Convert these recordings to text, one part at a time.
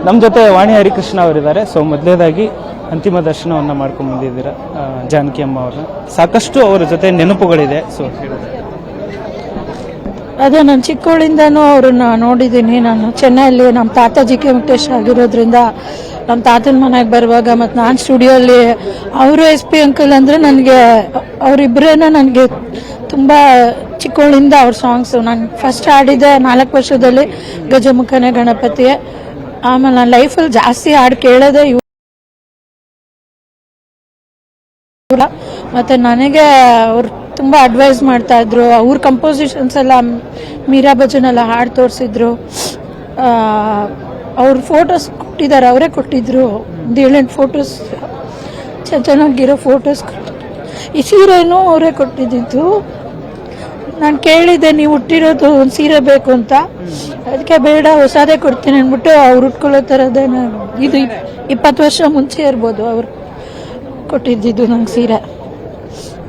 ನಮ್ಮ ಜೊತೆ ವಾಣಿ ಹರಿಕೃಷ್ಣ ಅವರಿದ್ದಾರೆ. ಸೊ ಮೊದಲನೇದಾಗಿ ಅಂತಿಮ ದರ್ಶನವನ್ನು ಮಾಡ್ಕೊಂಡು ಬಂದಿದ್ದೀರಾ ಜಾನಕಿ ಅಮ್ಮ ಅವ್ರನ್ನ. ಸಾಕಷ್ಟು ಅವರ ಜೊತೆ ನೆನಪುಗಳಿದೆ. ಸೊ ಅದೇ ನಾನು ಚಿಕ್ಕವಳಿಂದನೂ ಅವ್ರನ್ನ ನೋಡಿದ್ದೀನಿ. ನಾನು ಚೆನ್ನೈಯಲ್ಲಿ ನಮ್ಮ ತಾತ ಜಿ ಕೆ ವೆಂಕಟೇಶ್ ಆಗಿರೋದ್ರಿಂದ ನಮ್ಮ ತಾತನ ಮನೆಗೆ ಬರುವಾಗ ಮತ್ತು ನಾನು ಸ್ಟುಡಿಯೋಲ್ಲಿ ಅವರು ಎಸ್ ಪಿ ಅಂಕಲ್ ಅಂದರೆ ನನಗೆ ಅವರಿಬ್ಬರೇನ ನನಗೆ ತುಂಬ ಚಿಕ್ಕವಳಿಂದ ಅವ್ರ ಸಾಂಗ್ಸು ನಾನು ಫಸ್ಟ್ ಹಾಡಿದ್ದೆ 4 ವರ್ಷದಲ್ಲಿ ಗಜಮುಖನೇ ಗಣಪತಿ. ಆಮೇಲೆ ನಾನು ಲೈಫಲ್ಲಿ ಜಾಸ್ತಿ ಹಾಡು ಕೇಳೋದೇ ಮತ್ತೆ ನನಗೆ ಅವ್ರು ತುಂಬ ಅಡ್ವೈಸ್ ಮಾಡ್ತಾ ಇದ್ರು. ಅವ್ರ ಕಂಪೋಸಿಷನ್ಸ್ ಎಲ್ಲ ಮೀರಾ ಭಜನ್ ಎಲ್ಲ ಹಾಡು ತೋರಿಸಿದ್ರು. ಅವ್ರ ಫೋಟೋಸ್ ಕೊಟ್ಟಿದ್ದಾರೆ, ಅವರೇ ಕೊಟ್ಟಿದ್ರು. ಒಂದು 7-8 ಫೋಟೋಸ್ ಚೆನ್ನಾಗಿರೋ ಫೋಟೋಸ್ ಈ ಸೀರೆನೂ ಅವರೇ ಕೊಟ್ಟಿದ್ದು. ನಾನು ಕೇಳಿದ್ದೆ ನೀವು ಹುಟ್ಟಿರೋದು ಒಂದು ಸೀರೆ ಬೇಕು ಅಂತ, ಅದಕ್ಕೆ ಬೇಡ ಹೊಸದೇ ಕೊಡ್ತೀನಿ ಅಂದ್ಬಿಟ್ಟು ಅವ್ರು ಉಟ್ಕೊಳ್ಳೋ ಥರದೇ ನಾನು ಇದು 20 ವರ್ಷ ಮುಂಚೆ ಇರ್ಬೋದು ಅವ್ರು ಕೊಟ್ಟಿದ್ದು ನಂಗೆ ಸೀರೆ.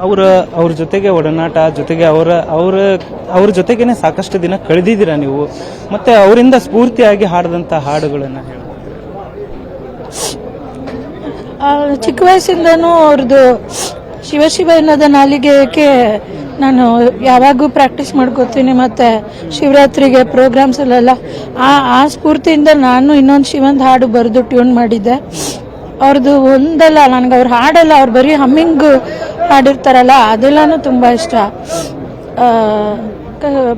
ಅವ್ರ ಜೊತೆಗೆ ಒಡನಾಟ ಜೊತೆಗೆ ಅವ್ರ ಜೊತೆಗೇನೆ ಸಾಕಷ್ಟು ದಿನ ಕಳೆದಿದ್ದೀರಾ ನೀವು. ಮತ್ತೆ ಅವರಿಂದ ಸ್ಫೂರ್ತಿಯಾಗಿ ಹಾಡಿದಂತ ಹಾಡುಗಳನ್ನ ಹೇಳಿ. ಚಿಕ್ಕ ವಯಸ್ಸಿಂದನೂ ಅವ್ರದ್ದು ಶಿವ ಶಿವ ಎನ್ನದ ನಾಲಿಗೆಗೆ ನಾನು ಯಾವಾಗೂ ಪ್ರಾಕ್ಟೀಸ್ ಮಾಡ್ಕೋತೀನಿ. ಮತ್ತು ಶಿವರಾತ್ರಿಗೆ ಪ್ರೋಗ್ರಾಮ್ಸಲ್ಲೆಲ್ಲ ಆ ಸ್ಫೂರ್ತಿಯಿಂದ ನಾನು ಇನ್ನೊಂದು ಶಿವಂದು ಹಾಡು ಬರೆದು ಟ್ಯೂನ್ ಮಾಡಿದ್ದೆ. ಅವ್ರದ್ದು ಒಂದಲ್ಲ, ನನಗೆ ಅವ್ರ ಹಾಡಲ್ಲ, ಅವ್ರು ಬರೀ ಹಮ್ಮಿಂಗ್ ಹಾಡಿರ್ತಾರಲ್ಲ ಅದೆಲ್ಲನೂ ತುಂಬ ಇಷ್ಟ.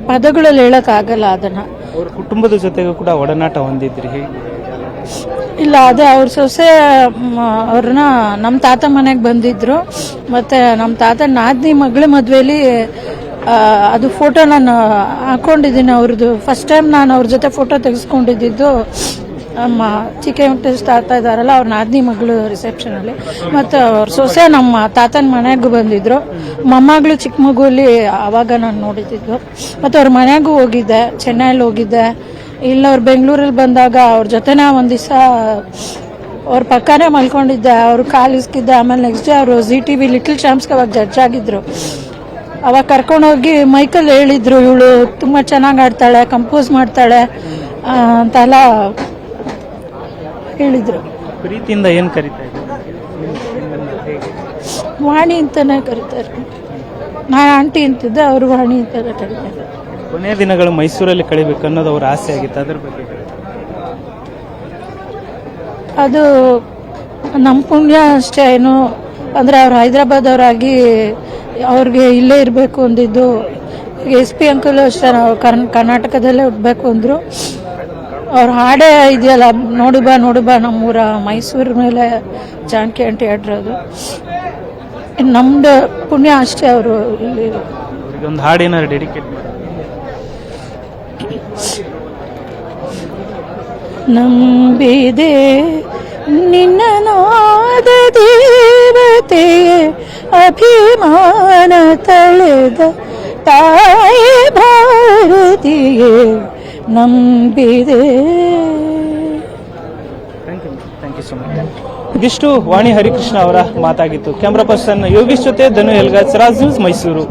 ಪದಗಳಲ್ಲಿ ಹೇಳೋಕ್ಕಾಗಲ್ಲ ಅದನ್ನು. ಅವ್ರ ಕುಟುಂಬದ ಜೊತೆಗೂ ಕೂಡ ಒಡನಾಟ ಹೊಂದಿದ್ರಿ ಹೇಗೆ? ಇಲ್ಲ, ಅದೇ ಅವ್ರ ಸೊಸೆ ಅವ್ರನ್ನ ನಮ್ಮ ತಾತ ಮನೆಗೆ ಬಂದಿದ್ರು. ಮತ್ತು ನಮ್ಮ ತಾತ ನಾದಿನಿ ಮಗಳ ಮದುವೆಯಲ್ಲಿ ಅದು ಫೋಟೋ ನಾನು ಹಾಕೊಂಡಿದ್ದೀನಿ ಅವ್ರದ್ದು. ಫಸ್ಟ್ ಟೈಮ್ ನಾನು ಅವ್ರ ಜೊತೆ ಫೋಟೋ ತೆಗೆಸ್ಕೊಂಡಿದ್ದು ನಮ್ಮ ಜಿ ಕೆ ವೆಂಕಟೇಶ್ ತಾತ ಇದ್ದಾರಲ್ಲ, ಅವ್ರ ನಾದಿನಿ ಮಗಳು ರಿಸೆಪ್ಷನಲ್ಲಿ. ಮತ್ತು ಅವ್ರ ಸೊಸೆ ನಮ್ಮ ತಾತನ ಮನೆಗೂ ಬಂದಿದ್ರು. ಮೊಮ್ಮಗಳು ಚಿಕ್ಕ ಮಗುವಲ್ಲಿ ಆವಾಗ ನಾನು ನೋಡಿದ್ದು. ಮತ್ತು ಅವ್ರ ಮನೆಗೂ ಹೋಗಿದ್ದೆ, ಚೆನ್ನೈಯಲ್ಲಿ ಹೋಗಿದ್ದೆ. ಇಲ್ಲ ಅವ್ರು ಬೆಂಗಳೂರಲ್ಲಿ ಬಂದಾಗ ಅವ್ರ ಜೊತೆನೇ ಒಂದು ದಿವಸ ಅವ್ರ ಪಕ್ಕನೇ ಮಲ್ಕೊಂಡಿದ್ದೆ. ಅವರು ಕಾಲು ಇಸ್ಕಿದ್ದೆ. ಆಮೇಲೆ ನೆಕ್ಸ್ಟ್ ಡೇ ಅವರು ZTV ಲಿಟಲ್ ಚಾಂಪ್ಸ್ಗೆ ಅವಾಗ ಜಡ್ಜ್ ಆಗಿದ್ರು. ಅವಾಗ ಕರ್ಕೊಂಡೋಗಿ ಮೈಕಲ್ಲಿ ಹೇಳಿದ್ರು, ಇವಳು ತುಂಬ ಚೆನ್ನಾಗಿ ಆಡ್ತಾಳೆ, ಕಂಪೋಸ್ ಮಾಡ್ತಾಳೆ ಅಂತೆಲ್ಲ ಹೇಳಿದ್ರು. ಪ್ರೀತಿಯಿಂದ ಏನು ಕರೀತಾ ಇದ್ರು? ವಾಣಿ ಅಂತಾನೆ ಕರೀತಾರೆ. ನಾನು ಆಂಟಿ ಅಂತಿದ್ದೆ, ಅವರು ವಾಣಿ ಅಂತಾನೆ ಕರೀತಾರೆ. ಕೊನೆಯ ದಿನಗಳು ಮೈಸೂರಲ್ಲಿ ಕಳಿಬೇಕು ಅನ್ನೋದು ಅವ್ರ ಆಸೆ ಆಗಿತ್ತು, ಅದ್ರ ಬಗ್ಗೆ ಅದು ನಮ್ಮ ಪುಣ್ಯ ಅಷ್ಟೇ. ಏನು ಅಂದರೆ ಅವ್ರು ಹೈದರಾಬಾದ್ ಅವರಾಗಿ ಅವ್ರಿಗೆ ಇಲ್ಲೇ ಇರಬೇಕು ಅಂದಿದ್ದು. SP ಅಂಕಲ್ ಅಷ್ಟೇ, ನಾವು ಕರ್ನಾಟಕದಲ್ಲೇ ಹುಟ್ಟಬೇಕು ಅಂದರು. ಅವ್ರ ಹಾಡೇ ಇದೆಯಲ್ಲ, ನೋಡು ಬಾ ನಮ್ಮೂರ ಮೈಸೂರು ಮೇಲೆ ಜಾನಕಿ ಆಂಟಿ ಆಡಿರೋದು. ನಮ್ದು ಪುಣ್ಯ ಅಷ್ಟೇ. ಅವರು ಇಲ್ಲಿ ಒಂದು ಹಾಡೇನಾದ್ರು ಡೆಡಿಕೇಟ್ ಮಾಡಿ. ನಂಬಿದೆ ನಿನ್ನ ನಾದ ದೇವತೆ, ಅಭಿಮಾನ ತಳೆದ ತಾಯಿ ಭಾರತಿಯೇ ನಂಬಿದೆ. Thank you so much. ಇದಿಷ್ಟು ವಾಣಿ ಹರಿಕೃಷ್ಣ ಅವರ ಮಾತಾಗಿತ್ತು. ಕ್ಯಾಮ್ರಾ ಪರ್ಸನ್ ಯೋಗೀಶ್ ಜೊತೆ ಧನು ಎಲ್ಗಾಜ್, ರಾಜ್ ನ್ಯೂಸ್, ಮೈಸೂರು.